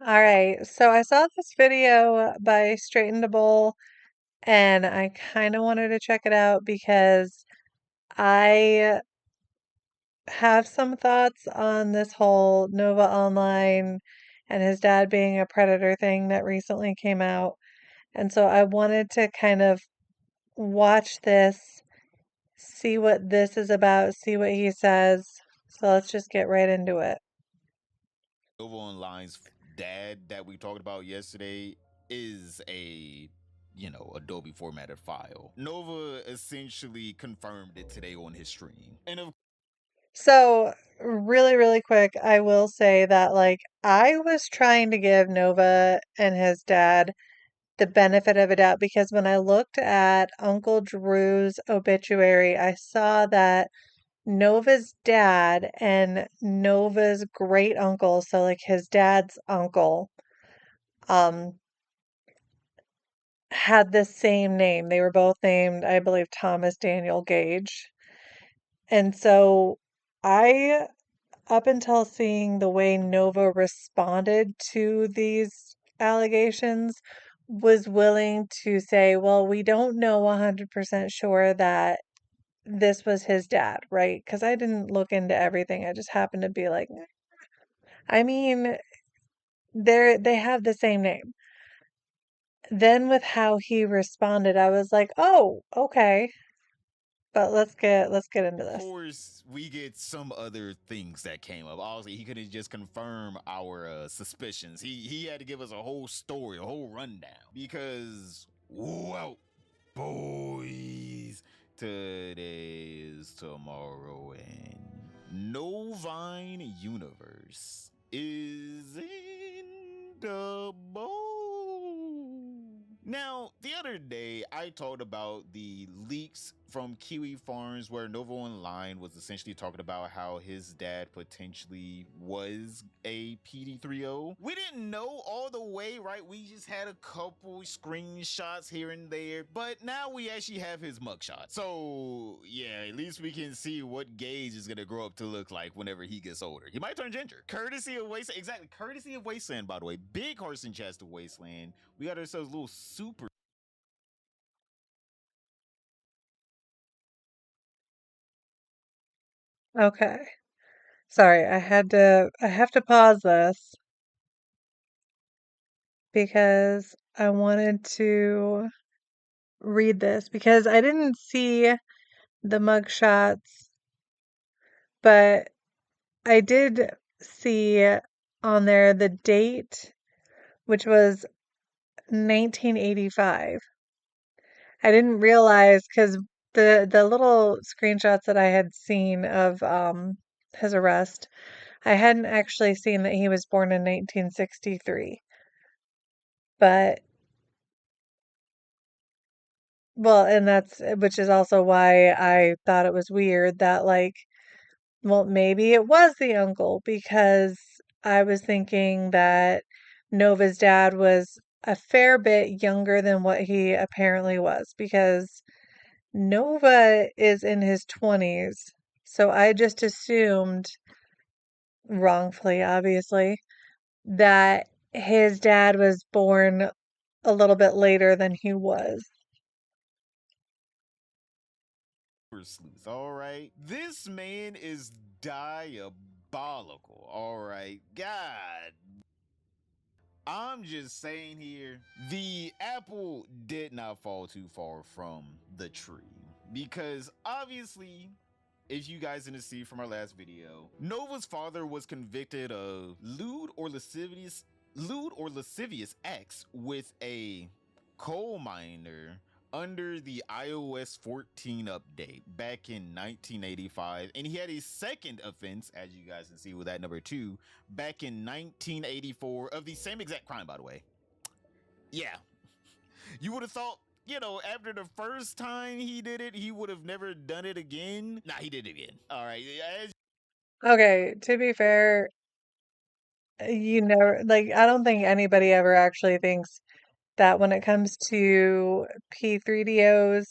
All right, so I saw this video by StraightNDaBowl and I kind of wanted to check it out because I have some thoughts on this whole Nova Online and his dad being a predator thing that recently came out. And so I wanted to kind of watch this, see what this is about, see what he says. So let's just get right into it. Nova Online's dad that we talked about yesterday is a Adobe formatted file. Nova essentially confirmed it today on his stream. And of So, really, really quick, I will say that, I was trying to give Nova and his dad the benefit of a doubt because when I looked at Uncle Drew's obituary, I saw that Nova's dad and Nova's great uncle, so like his dad's uncle, um, had the same name. They were both named, I believe, Thomas Daniel Gage. And so I up until seeing the way Nova responded to these allegations, was willing to say, well, we don't know 100% sure that this was his dad, right? Because I didn't look into everything. I just happened to be like, I mean, they have the same name. Then with how he responded, I was like, oh, okay. But let's get into this. course, we get some other things that came up. Obviously, he couldn't just confirm our suspicions. He had to give us a whole story, a whole rundown. Because, whoa, boys, today is tomorrow, and Novine Universe is in the bowl. Now, the other day, I talked about the leaks from Kiwi Farms where Nova Online was essentially talking about how his dad potentially was a PD30. We didn't know all the way, right? We just had a couple screenshots here and there, but now we actually have his mugshot. So, yeah, at least we can see what Gage is going to grow up to look like whenever he gets older. He might turn ginger. Courtesy of Wasteland. Exactly. Courtesy of Wasteland, by the way. Big horse and chest of Wasteland. We got ourselves a little super. Okay. Sorry, I have to pause this because I wanted to read this because I didn't see the mugshots, but I did see on there the date, which was 1985. I didn't realize because the little screenshots that I had seen of his arrest, I hadn't actually seen that he was born in 1963. But well, and that's which is also why I thought it was weird that well, maybe it was the uncle because I was thinking that Nova's dad was a fair bit younger than what he apparently was because Nova is in his 20s. So I just assumed, wrongfully, obviously, that his dad was born a little bit later than he was. Sleuth, all right? This man is diabolical, all right? God. I'm just saying here, the apple did not fall too far from the tree. Because obviously, if you guys didn't see from our last video, Nova's father was convicted of lewd or lascivious acts with a coal miner under the iOS 14 update back in 1985. And he had a second offense, as you guys can see with that number 2, back in 1984 of the same exact crime, by the way. Yeah, you would have thought, after the first time he did it, he would have never done it again. Nah, he did it again. All right. Okay, to be fair, you never, I don't think anybody ever actually thinks that when it comes to P3DOs,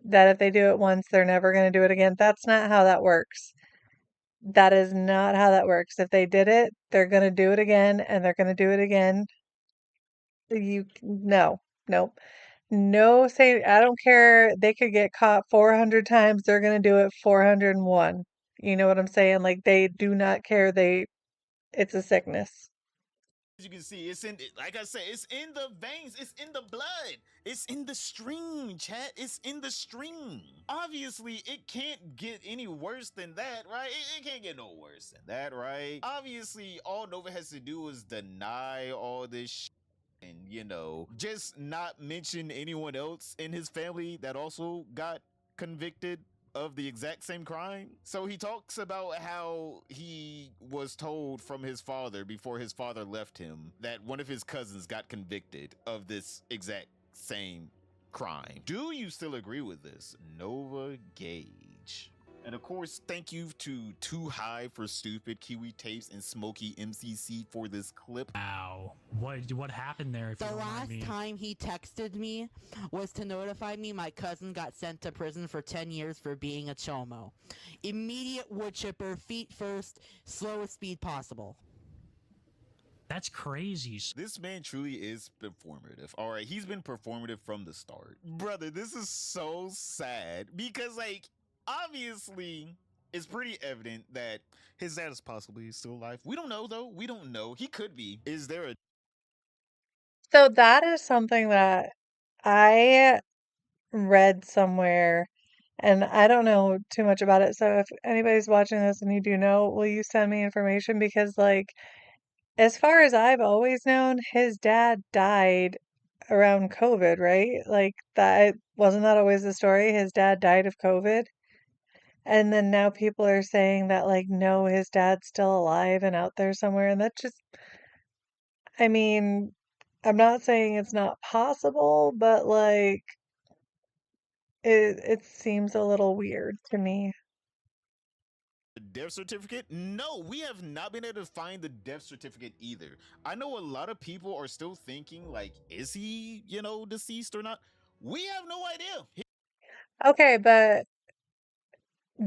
that if they do it once, they're never going to do it again. That's not how that works. That is not how that works. If they did it, they're gonna do it again and they're gonna do it again. No, nope. No, say, I don't care. They could get caught 400 times. They're gonna do it 401. You know what I'm saying? Like they do not care. It's a sickness. As you can see, it's in, like I said, it's in the veins, it's in the blood, it's in the stream, chat, it's in the stream. Obviously, it can't get any worse than that, right? It can't get no worse than that, right? Obviously, all Nova has to do is deny all this and, just not mention anyone else in his family that also got convicted of the exact same crime. So he talks about how he was told from his father before his father left him that one of his cousins got convicted of this exact same crime. Do you still agree with this? Nova Gage. And of course, thank you to Too High for Stupid, Kiwi Tapes, and Smokey MCC for this clip. Wow. What happened there? The last time he texted me was to notify me my cousin got sent to prison for 10 years for being a chomo. Immediate wood chipper, feet first, slowest speed possible. That's crazy. This man truly is performative. All right, he's been performative from the start. Brother, this is so sad because, like, obviously, it's pretty evident that his dad is possibly still alive. We don't know, though. We don't know. He could be. Is there a So that is something that I read somewhere, and I don't know too much about it. So if anybody's watching this and you do know, will you send me information? Because, like, as far as I've always known, his dad died around COVID, right? Like, that wasn't that always the story? His dad died of COVID. And then now people are saying that, like, no, his dad's still alive and out there somewhere. And that just, I mean, I'm not saying it's not possible, but like, it seems a little weird to me. death certificate? No, we have not been able to find the death certificate either. I know a lot of people are still thinking, like, is he, deceased or not? We have no idea. Okay, but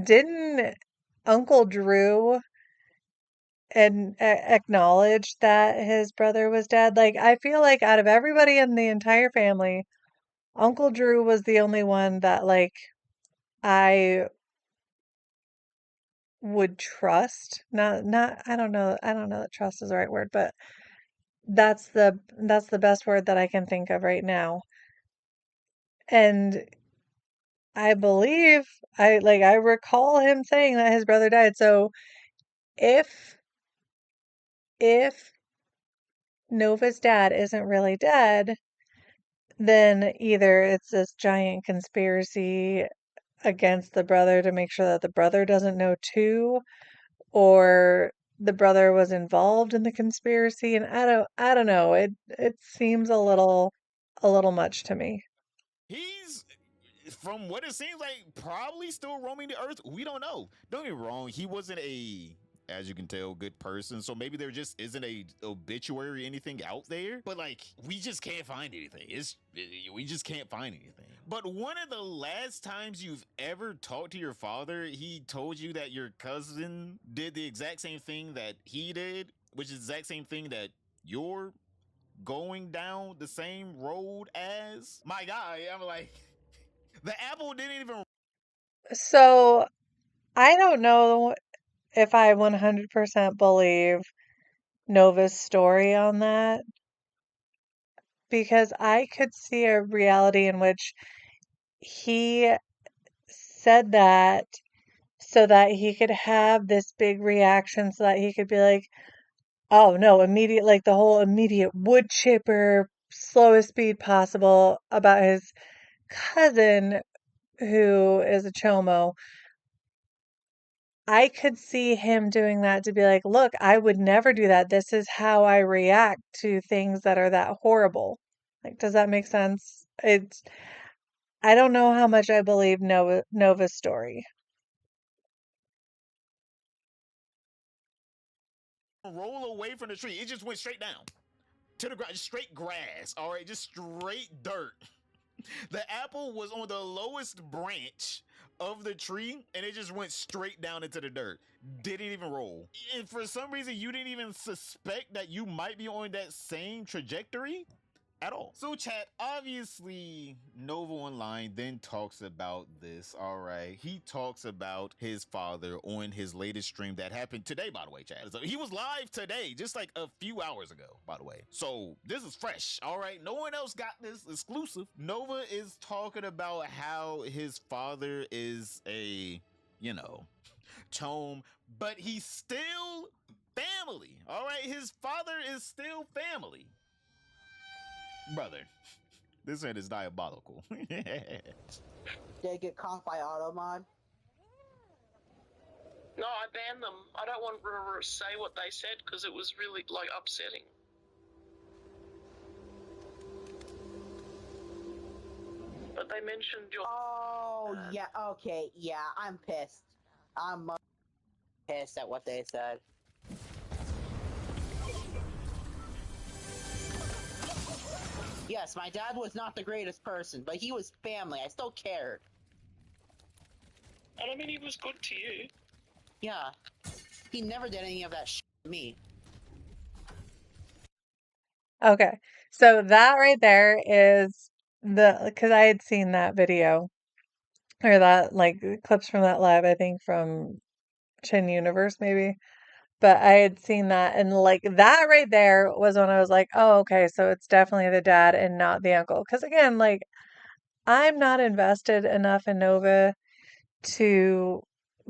didn't Uncle Drew and acknowledge that his brother was dead? Like, I feel like out of everybody in the entire family, Uncle Drew was the only one that, like, I would trust. I don't know that trust is the right word, but that's the best word that I can think of right now. And I believe I recall him saying that his brother died. So if if Nova's dad isn't really dead, then either it's this giant conspiracy against the brother to make sure that the brother doesn't know too, or the brother was involved in the conspiracy, and I don't know. It seems a little much to me. He's, from what it seems like, probably still roaming the earth. We don't know. Don't get me wrong. He wasn't as you can tell, good person. So maybe there just isn't a obituary or anything out there. But like, we just can't find anything. We just can't find anything. But one of the last times you've ever talked to your father, he told you that your cousin did the exact same thing that he did, which is the exact same thing that you're going down the same road as. My guy, I'm like, the apple didn't even. So I don't know if I 100% believe Nova's story on that, because I could see a reality in which he said that so that he could have this big reaction, so that he could be like, oh no, immediate, like the whole immediate wood chipper, slowest speed possible about his cousin who is a chomo. I could see him doing that to be like, look, I would never do that. This is how I react to things that are that horrible. Like, does that make sense? I don't know how much I believe Nova's story. Roll away from the tree. It just went straight down to the ground, straight grass. All right, just straight dirt. The apple was on the lowest branch of the tree and it just went straight down into the dirt. Didn't even roll. And for some reason, you didn't even suspect that you might be on that same trajectory at all. So chat, obviously Nova Online then talks about this. All right, he talks about his father on his latest stream that happened today, by the way, chat. So he was live today, just like a few hours ago, by the way. So this is fresh. All right, no one else got this exclusive. Nova is talking about how his father is a, you know, chome, but he's still family. All right, his father is still family. Brother, this man is diabolical. They get conked by Automod. No, I banned them. I don't want to say what they said because it was really, like, upsetting. But they mentioned your... Oh, yeah, okay, yeah, I'm pissed. I'm pissed at what they said. Yes, my dad was not the greatest person, but he was family. I still cared. And I mean, he was good to you. Yeah. He never did any of that shit to me. Okay. So that right there is because I had seen that video or that like clips from that live, I think from Chin Universe maybe. But I had seen that and like that right there was when I was like, oh, okay, so it's definitely the dad and not the uncle. Because again, like I'm not invested enough in Nova to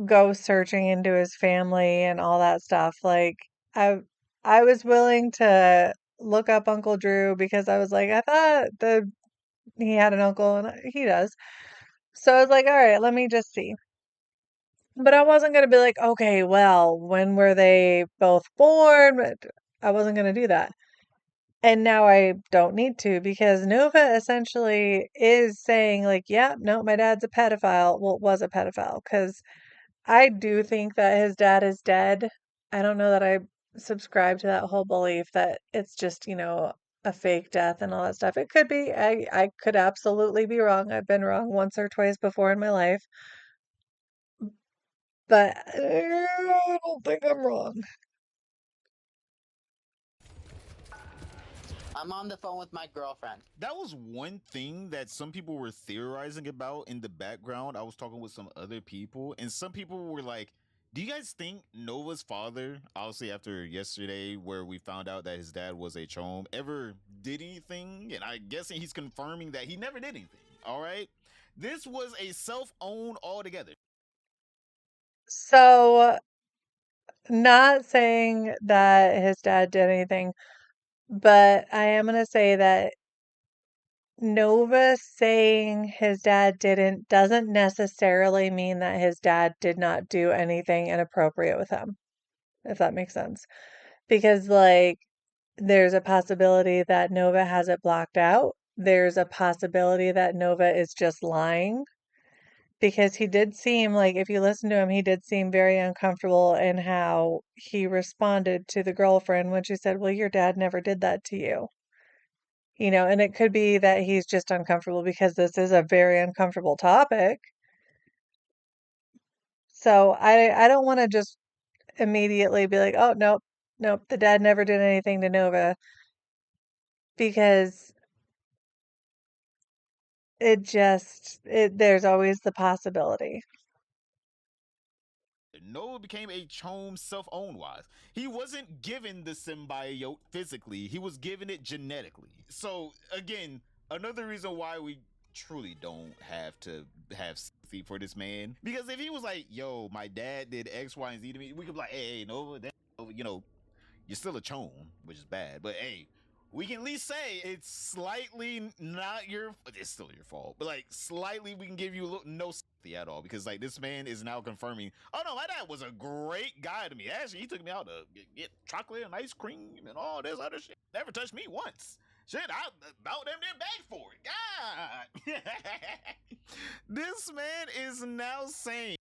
go searching into his family and all that stuff. Like I I was willing to look up Uncle Drew because I was like, I thought he had an uncle and he does. So I was like, all right, let me just see. But I wasn't gonna be like, okay, well, when were they both born? But I wasn't gonna do that. And now I don't need to because Nova essentially is saying like, yeah, no, my dad's a pedophile. Well, was a pedophile because I do think that his dad is dead. I don't know that I subscribe to that whole belief that it's just, a fake death and all that stuff. It could be. I could absolutely be wrong. I've been wrong once or twice before in my life, but I don't think I'm wrong. I'm on the phone with my girlfriend. That was one thing that some people were theorizing about in the background. I was talking with some other people, and some people were like, do you guys think Nova's father, obviously after yesterday where we found out that his dad was a chome, ever did anything? And I'm guessing he's confirming that he never did anything. All right. This was a self-owned altogether. So, not saying that his dad did anything, but I am going to say that Nova saying his dad didn't doesn't necessarily mean that his dad did not do anything inappropriate with him, if that makes sense. Because, like, there's a possibility that Nova has it blocked out. There's a possibility that Nova is just lying. Because he did seem like, if you listen to him, he did seem very uncomfortable in how he responded to the girlfriend when she said, well, your dad never did that to you. And it could be that he's just uncomfortable because this is a very uncomfortable topic. So I don't want to just immediately be like, oh, nope, nope, the dad never did anything to Nova because there's always the possibility. Noah became a chome self-owned wise. He wasn't given the symbiote physically, he was given it genetically. So again, another reason why we truly don't have to have sympathy for this man. Because if he was like, yo, my dad did X, Y, and Z to me, we could be like, hey, Noah, you're still a chome, which is bad. But hey, we can at least say it's slightly not your. It's still your fault, but like slightly, we can give you no sympathy at all because like this man is now confirming. Oh no, my dad was a great guy to me. Actually, he took me out to get chocolate and ice cream and all this other shit. Never touched me once. Shit, I about them there beg for it. God, this man is now saying